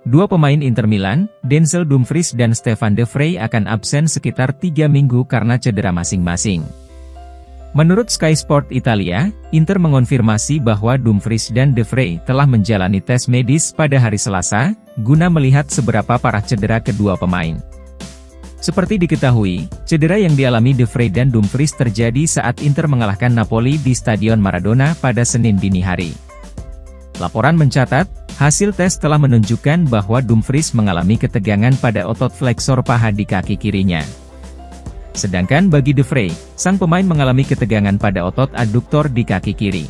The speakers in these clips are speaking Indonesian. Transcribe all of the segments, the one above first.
Dua pemain Inter Milan, Denzel Dumfries dan Stefan De Vrij akan absen sekitar 3 minggu karena cedera masing-masing. Menurut Sky Sport Italia, Inter mengonfirmasi bahwa Dumfries dan De Vrij telah menjalani tes medis pada hari Selasa, guna melihat seberapa parah cedera kedua pemain. Seperti diketahui, cedera yang dialami De Vrij dan Dumfries terjadi saat Inter mengalahkan Napoli di Stadion Maradona pada Senin dini hari. Laporan mencatat, hasil tes telah menunjukkan bahwa Dumfries mengalami ketegangan pada otot fleksor paha di kaki kirinya. Sedangkan bagi De Vrij, sang pemain mengalami ketegangan pada otot aduktor di kaki kiri.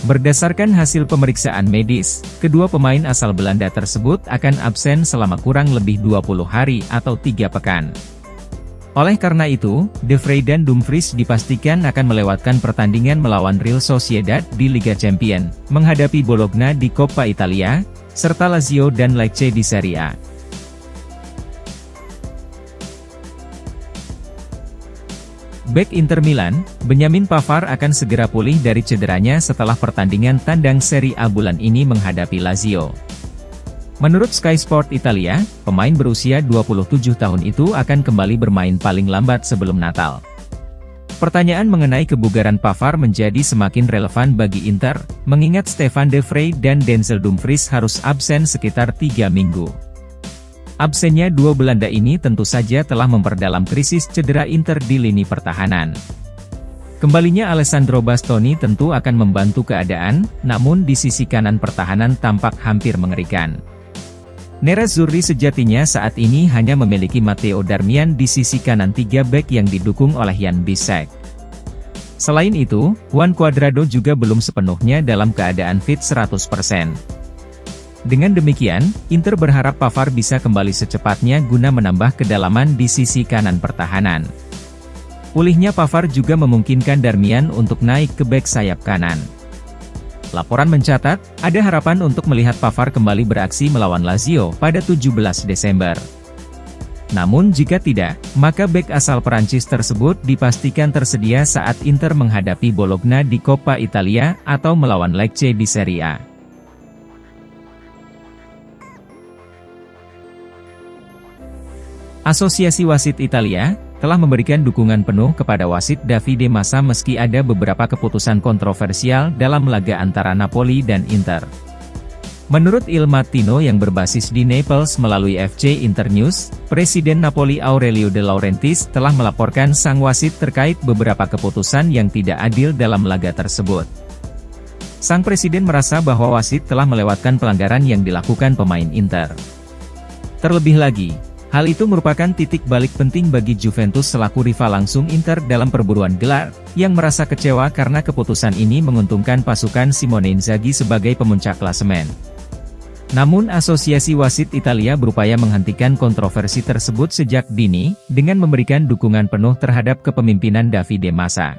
Berdasarkan hasil pemeriksaan medis, kedua pemain asal Belanda tersebut akan absen selama kurang lebih 20 hari atau 3 pekan. Oleh karena itu, De Vrij dan Dumfries dipastikan akan melewatkan pertandingan melawan Real Sociedad di Liga Champions, menghadapi Bologna di Coppa Italia, serta Lazio dan Lecce di Serie A. Bek Inter Milan, Benjamin Pavard akan segera pulih dari cederanya setelah pertandingan tandang Serie A bulan ini menghadapi Lazio. Menurut Sky Sport Italia, pemain berusia 27 tahun itu akan kembali bermain paling lambat sebelum Natal. Pertanyaan mengenai kebugaran Pavard menjadi semakin relevan bagi Inter, mengingat Stefan De Vrij dan Denzel Dumfries harus absen sekitar 3 minggu. Absennya dua Belanda ini tentu saja telah memperdalam krisis cedera Inter di lini pertahanan. Kembalinya Alessandro Bastoni tentu akan membantu keadaan, namun di sisi kanan pertahanan tampak hampir mengerikan. Nerazzurri sejatinya saat ini hanya memiliki Matteo Darmian di sisi kanan 3 bek yang didukung oleh Jan Bisek. Selain itu, Juan Cuadrado juga belum sepenuhnya dalam keadaan fit 100%. Dengan demikian, Inter berharap Pavard bisa kembali secepatnya guna menambah kedalaman di sisi kanan pertahanan. Pulihnya Pavard juga memungkinkan Darmian untuk naik ke bek sayap kanan. Laporan mencatat, ada harapan untuk melihat Pavard kembali beraksi melawan Lazio pada 17 Desember. Namun jika tidak, maka bek asal Perancis tersebut dipastikan tersedia saat Inter menghadapi Bologna di Coppa Italia atau melawan Lecce di Serie A. Asosiasi Wasit Italia telah memberikan dukungan penuh kepada wasit Davide Massa meski ada beberapa keputusan kontroversial dalam laga antara Napoli dan Inter. Menurut Il Mattino yang berbasis di Naples melalui FC Internews, Presiden Napoli Aurelio De Laurentiis telah melaporkan sang wasit terkait beberapa keputusan yang tidak adil dalam laga tersebut. Sang presiden merasa bahwa wasit telah melewatkan pelanggaran yang dilakukan pemain Inter. Terlebih lagi, hal itu merupakan titik balik penting bagi Juventus selaku rival langsung Inter dalam perburuan gelar, yang merasa kecewa karena keputusan ini menguntungkan pasukan Simone Inzaghi sebagai pemuncak klasemen. Namun Asosiasi Wasit Italia berupaya menghentikan kontroversi tersebut sejak dini, dengan memberikan dukungan penuh terhadap kepemimpinan Davide Massa.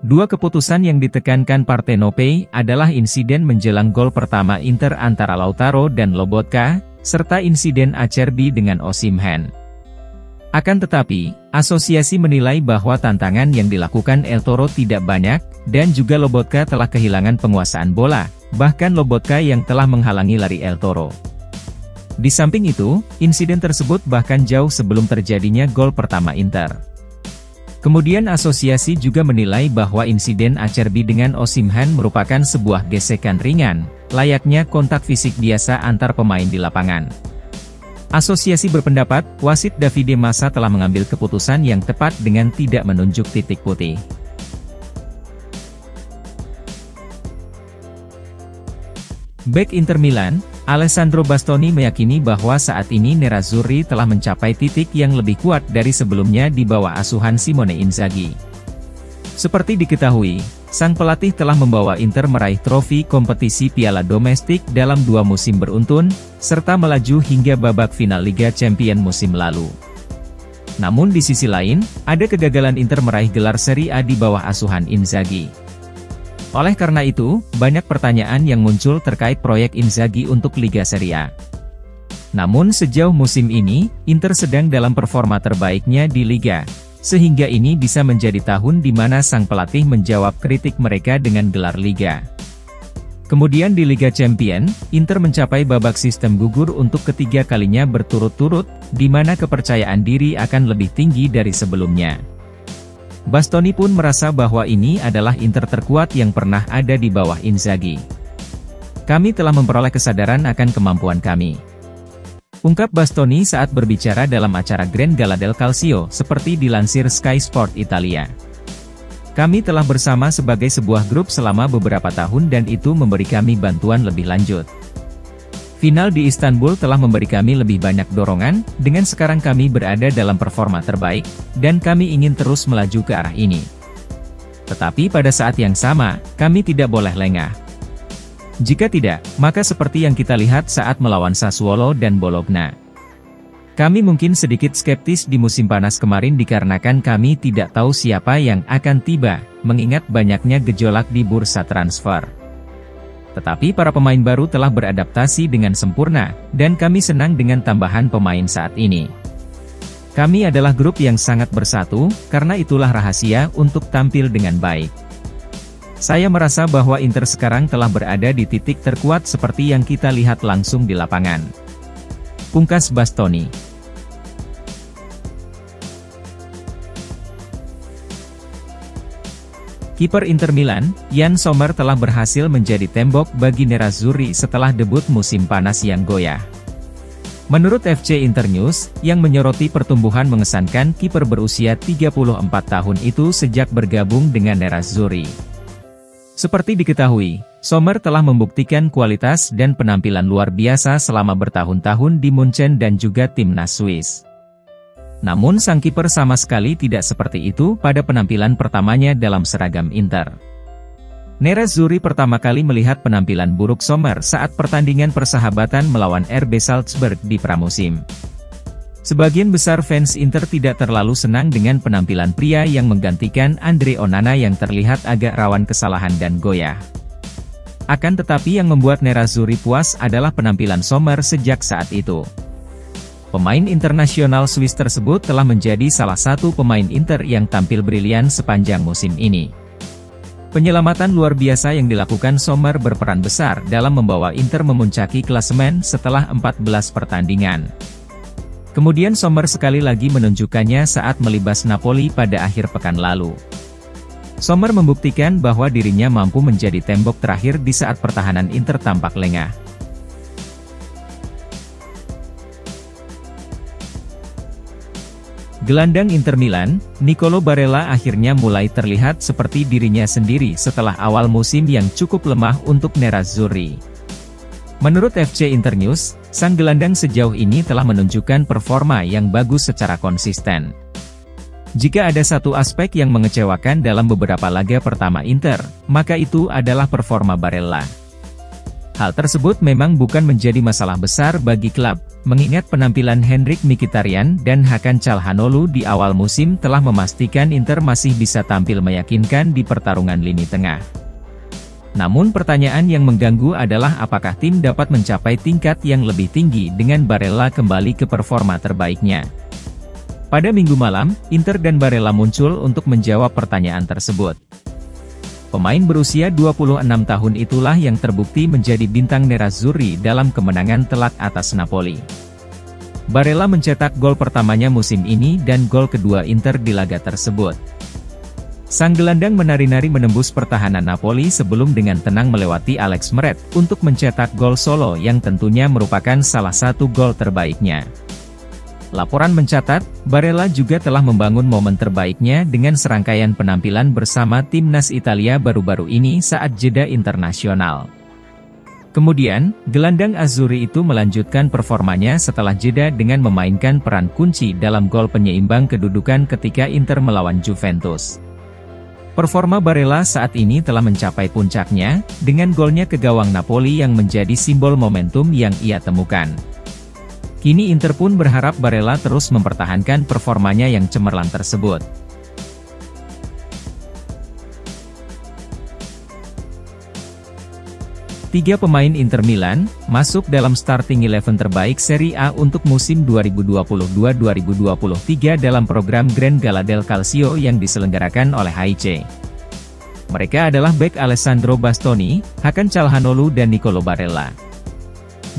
Dua keputusan yang ditekankan Partenope adalah insiden menjelang gol pertama Inter antara Lautaro dan Lobotka, serta insiden Acerbi dengan Osimhen. Akan tetapi, asosiasi menilai bahwa tantangan yang dilakukan El Toro tidak banyak, dan juga Lobotka telah kehilangan penguasaan bola, bahkan Lobotka yang telah menghalangi lari El Toro. Di samping itu, insiden tersebut bahkan jauh sebelum terjadinya gol pertama Inter. Kemudian asosiasi juga menilai bahwa insiden Acerbi dengan Osimhen merupakan sebuah gesekan ringan, layaknya kontak fisik biasa antar pemain di lapangan. Asosiasi berpendapat, wasit Davide Massa telah mengambil keputusan yang tepat dengan tidak menunjuk titik putih. Bek Inter Milan, Alessandro Bastoni meyakini bahwa saat ini Nerazzurri telah mencapai titik yang lebih kuat dari sebelumnya di bawah asuhan Simone Inzaghi. Seperti diketahui, sang pelatih telah membawa Inter meraih trofi kompetisi piala domestik dalam 2 musim beruntun, serta melaju hingga babak final Liga Champions musim lalu. Namun di sisi lain, ada kegagalan Inter meraih gelar Serie A di bawah asuhan Inzaghi. Oleh karena itu, banyak pertanyaan yang muncul terkait proyek Inzaghi untuk Liga Serie A. Namun sejauh musim ini, Inter sedang dalam performa terbaiknya di Liga, sehingga ini bisa menjadi tahun di mana sang pelatih menjawab kritik mereka dengan gelar Liga. Kemudian di Liga Champions, Inter mencapai babak sistem gugur untuk ketiga kalinya berturut-turut, di mana kepercayaan diri akan lebih tinggi dari sebelumnya. Bastoni pun merasa bahwa ini adalah Inter terkuat yang pernah ada di bawah Inzaghi. Kami telah memperoleh kesadaran akan kemampuan kami, ungkap Bastoni saat berbicara dalam acara Grand Gala del Calcio, seperti dilansir Sky Sport Italia. Kami telah bersama sebagai sebuah grup selama beberapa tahun dan itu memberi kami bantuan lebih lanjut. Final di Istanbul telah memberi kami lebih banyak dorongan, dengan sekarang kami berada dalam performa terbaik, dan kami ingin terus melaju ke arah ini. Tetapi pada saat yang sama, kami tidak boleh lengah. Jika tidak, maka seperti yang kita lihat saat melawan Sassuolo dan Bologna. Kami mungkin sedikit skeptis di musim panas kemarin dikarenakan kami tidak tahu siapa yang akan tiba, mengingat banyaknya gejolak di bursa transfer. Tetapi para pemain baru telah beradaptasi dengan sempurna, dan kami senang dengan tambahan pemain saat ini. Kami adalah grup yang sangat bersatu, karena itulah rahasia untuk tampil dengan baik. Saya merasa bahwa Inter sekarang telah berada di titik terkuat seperti yang kita lihat langsung di lapangan, pungkas Bastoni. Kiper Inter Milan, Yann Sommer telah berhasil menjadi tembok bagi Nerazzurri setelah debut musim panas yang goyah. Menurut FC Internews, yang menyoroti pertumbuhan mengesankan kiper berusia 34 tahun itu sejak bergabung dengan Nerazzurri. Seperti diketahui, Sommer telah membuktikan kualitas dan penampilan luar biasa selama bertahun-tahun di Munchen dan juga timnas Swiss. Namun sang kiper sama sekali tidak seperti itu pada penampilan pertamanya dalam seragam Inter. Nerazzurri pertama kali melihat penampilan buruk Sommer saat pertandingan persahabatan melawan RB Salzburg di pramusim. Sebagian besar fans Inter tidak terlalu senang dengan penampilan pria yang menggantikan Andre Onana yang terlihat agak rawan kesalahan dan goyah. Akan tetapi yang membuat Nerazzurri puas adalah penampilan Sommer sejak saat itu. Pemain internasional Swiss tersebut telah menjadi salah satu pemain Inter yang tampil brilian sepanjang musim ini. Penyelamatan luar biasa yang dilakukan Sommer berperan besar dalam membawa Inter memuncaki klasemen setelah 14 pertandingan. Kemudian Sommer sekali lagi menunjukkannya saat melibas Napoli pada akhir pekan lalu. Sommer membuktikan bahwa dirinya mampu menjadi tembok terakhir di saat pertahanan Inter tampak lengah. Gelandang Inter Milan, Nicolo Barella akhirnya mulai terlihat seperti dirinya sendiri setelah awal musim yang cukup lemah untuk Nerazzurri. Menurut FC Internews, sang gelandang sejauh ini telah menunjukkan performa yang bagus secara konsisten. Jika ada satu aspek yang mengecewakan dalam beberapa laga pertama Inter, maka itu adalah performa Barella. Hal tersebut memang bukan menjadi masalah besar bagi klub, mengingat penampilan Henrikh Mkhitaryan dan Hakan Çalhanoğlu di awal musim telah memastikan Inter masih bisa tampil meyakinkan di pertarungan lini tengah. Namun pertanyaan yang mengganggu adalah apakah tim dapat mencapai tingkat yang lebih tinggi dengan Barella kembali ke performa terbaiknya. Pada Minggu malam, Inter dan Barella muncul untuk menjawab pertanyaan tersebut. Pemain berusia 26 tahun itulah yang terbukti menjadi bintang Nerazzurri dalam kemenangan telak atas Napoli. Barella mencetak gol pertamanya musim ini dan gol kedua Inter di laga tersebut. Sang gelandang menari-nari menembus pertahanan Napoli sebelum dengan tenang melewati Alex Meret untuk mencetak gol solo yang tentunya merupakan salah satu gol terbaiknya. Laporan mencatat, Barella juga telah membangun momen terbaiknya dengan serangkaian penampilan bersama timnas Italia baru-baru ini saat jeda internasional. Kemudian, gelandang Azzurri itu melanjutkan performanya setelah jeda dengan memainkan peran kunci dalam gol penyeimbang kedudukan ketika Inter melawan Juventus. Performa Barella saat ini telah mencapai puncaknya, dengan golnya ke gawang Napoli yang menjadi simbol momentum yang ia temukan. Kini Inter pun berharap Barella terus mempertahankan performanya yang cemerlang tersebut. Tiga pemain Inter Milan masuk dalam starting 11 terbaik Serie A untuk musim 2022-2023 dalam program Grand Gala del Calcio yang diselenggarakan oleh HIC. Mereka adalah bek Alessandro Bastoni, Hakan Calhanoglu dan Nicolo Barella.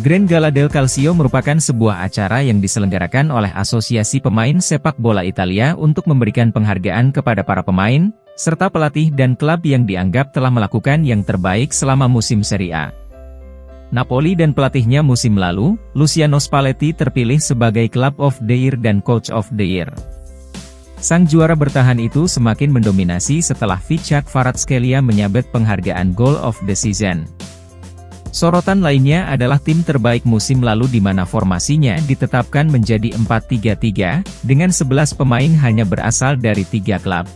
Grand Gala del Calcio merupakan sebuah acara yang diselenggarakan oleh Asosiasi Pemain Sepak Bola Italia untuk memberikan penghargaan kepada para pemain, serta pelatih dan klub yang dianggap telah melakukan yang terbaik selama musim Serie A. Napoli dan pelatihnya musim lalu, Luciano Spalletti terpilih sebagai Club of the Year dan Coach of the Year. Sang juara bertahan itu semakin mendominasi setelah Vichak Kvaratskhelia menyabet penghargaan Goal of the Season. Sorotan lainnya adalah tim terbaik musim lalu di mana formasinya ditetapkan menjadi 4-3-3, dengan 11 pemain hanya berasal dari 3 klub.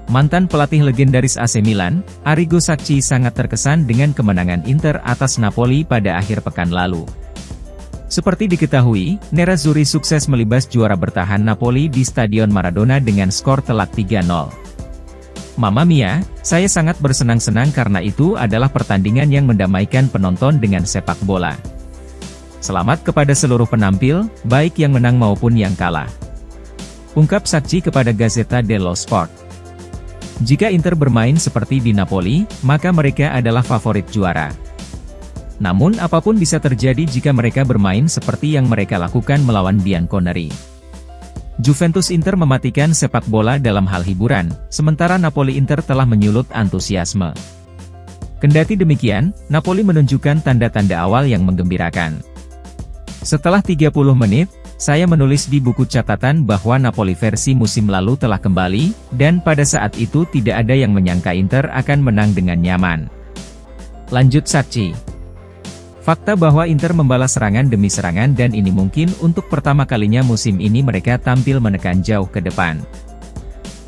Mantan pelatih legendaris AC Milan, Arrigo Sacchi sangat terkesan dengan kemenangan Inter atas Napoli pada akhir pekan lalu. Seperti diketahui, Nerazzurri sukses melibas juara bertahan Napoli di Stadion Maradona dengan skor telak 3-0. Mamma mia, saya sangat bersenang-senang karena itu adalah pertandingan yang mendamaikan penonton dengan sepak bola. Selamat kepada seluruh penampil, baik yang menang maupun yang kalah. Ungkap Sacchi kepada Gazzetta dello Sport. Jika Inter bermain seperti di Napoli, maka mereka adalah favorit juara. Namun apapun bisa terjadi jika mereka bermain seperti yang mereka lakukan melawan Bianconeri. Juventus Inter mematikan sepak bola dalam hal hiburan, sementara Napoli Inter telah menyulut antusiasme. Kendati demikian, Napoli menunjukkan tanda-tanda awal yang menggembirakan. Setelah 30 menit, saya menulis di buku catatan bahwa Napoli versi musim lalu telah kembali, dan pada saat itu tidak ada yang menyangka Inter akan menang dengan nyaman. Lanjut Sacchi. Fakta bahwa Inter membalas serangan demi serangan dan ini mungkin untuk pertama kalinya musim ini mereka tampil menekan jauh ke depan.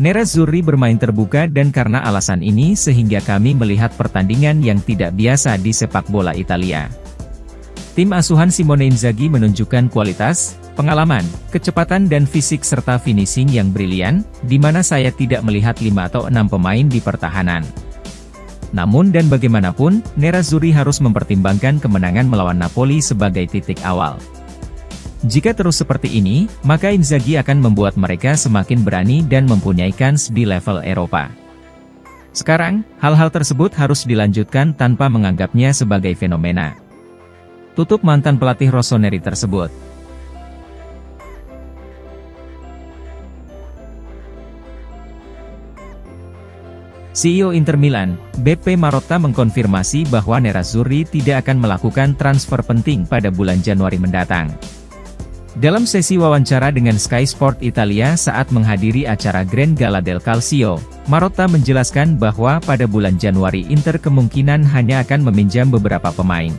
Nerazzurri bermain terbuka dan karena alasan ini sehingga kami melihat pertandingan yang tidak biasa di sepak bola Italia. Tim asuhan Simone Inzaghi menunjukkan kualitas, pengalaman, kecepatan dan fisik serta finishing yang brilian, di mana saya tidak melihat 5 atau 6 pemain di pertahanan. Namun dan bagaimanapun, Nerazzurri harus mempertimbangkan kemenangan melawan Napoli sebagai titik awal. Jika terus seperti ini, maka Inzaghi akan membuat mereka semakin berani dan mempunyai kans di level Eropa. Sekarang, hal-hal tersebut harus dilanjutkan tanpa menganggapnya sebagai fenomena. Tutup mantan pelatih Rossoneri tersebut. CEO Inter Milan, Beppe Marotta mengkonfirmasi bahwa Nerazzurri tidak akan melakukan transfer penting pada bulan Januari mendatang. Dalam sesi wawancara dengan Sky Sport Italia saat menghadiri acara Grand Gala del Calcio, Marotta menjelaskan bahwa pada bulan Januari Inter kemungkinan hanya akan meminjam beberapa pemain.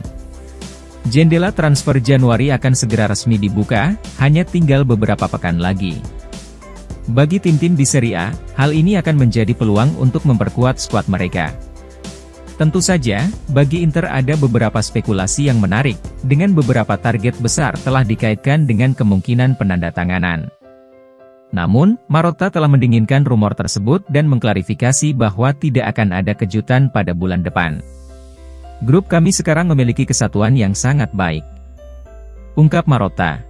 Jendela transfer Januari akan segera resmi dibuka, hanya tinggal beberapa pekan lagi. Bagi tim-tim di Serie A, hal ini akan menjadi peluang untuk memperkuat skuad mereka. Tentu saja, bagi Inter ada beberapa spekulasi yang menarik, dengan beberapa target besar telah dikaitkan dengan kemungkinan penandatanganan. Namun, Marotta telah mendinginkan rumor tersebut dan mengklarifikasi bahwa tidak akan ada kejutan pada bulan depan. Grup kami sekarang memiliki kesatuan yang sangat baik. Ungkap Marotta.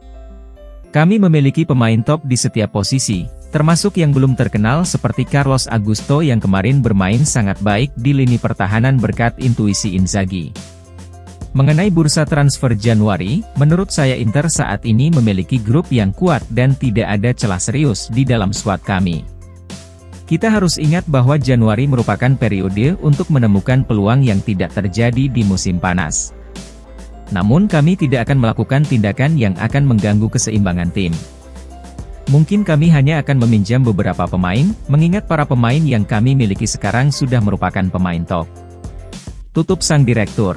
Kami memiliki pemain top di setiap posisi, termasuk yang belum terkenal seperti Carlos Augusto yang kemarin bermain sangat baik di lini pertahanan berkat intuisi Inzaghi. Mengenai bursa transfer Januari, menurut saya Inter saat ini memiliki grup yang kuat dan tidak ada celah serius di dalam skuad kami. Kita harus ingat bahwa Januari merupakan periode untuk menemukan peluang yang tidak terjadi di musim panas. Namun kami tidak akan melakukan tindakan yang akan mengganggu keseimbangan tim. Mungkin kami hanya akan meminjam beberapa pemain, mengingat para pemain yang kami miliki sekarang sudah merupakan pemain top. Tutup sang direktur.